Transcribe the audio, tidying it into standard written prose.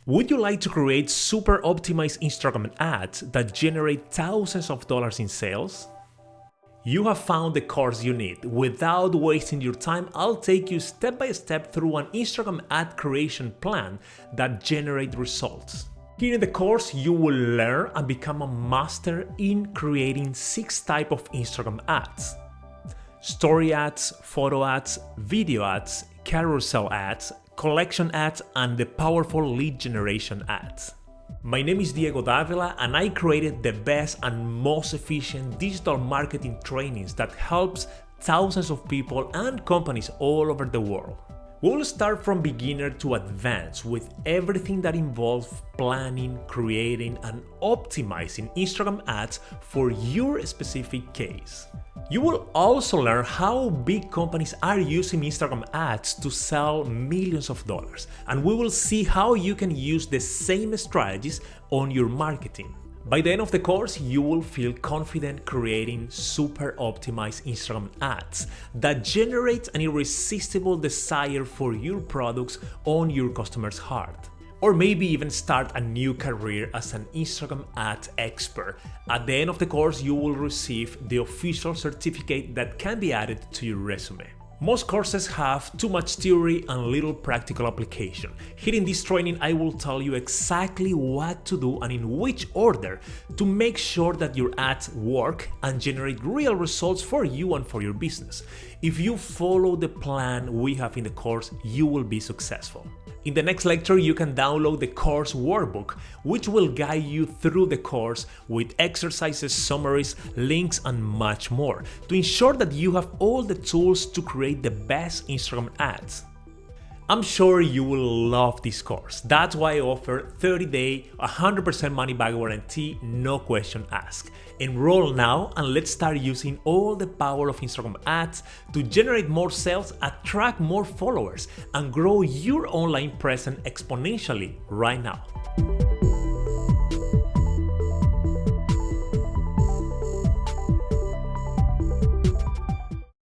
Would you like to create super optimized Instagram ads that generate thousands of dollars in sales? You have found the course you need. Without wasting your time, I'll take you step by step through an Instagram ad creation plan that generates results. Here in the course, you will learn and become a master in creating 6 types of Instagram ads: story ads, photo ads, video ads, carousel ads, collection ads, and the powerful lead generation ads. My name is Davila, and I created the best and most efficient digital marketing trainings that helps thousands of people and companies all over the world. We will start from beginner to advanced with everything that involves planning, creating, and optimizing Instagram ads for your specific case. You will also learn how big companies are using Instagram ads to sell millions of dollars, and we will see how you can use the same strategies on your marketing. By the end of the course, you will feel confident creating super optimized Instagram ads that generate an irresistible desire for your products on your customer's heart. Or maybe even start a new career as an Instagram ad expert. At the end of the course, you will receive the official certificate that can be added to your resume. Most courses have too much theory and little practical application. Here in this training, I will tell you exactly what to do and in which order to make sure that your ads work and generate real results for you and for your business. If you follow the plan we have in the course, you will be successful. In the next lecture, you can download the course workbook, which will guide you through the course with exercises, summaries, links, and much more to ensure that you have all the tools to create the best Instagram ads. I'm sure you will love this course. That's why I offer 30-day, 100% money back guarantee, no question asked. Enroll now and let's start using all the power of Instagram ads to generate more sales, attract more followers, and grow your online presence exponentially right now.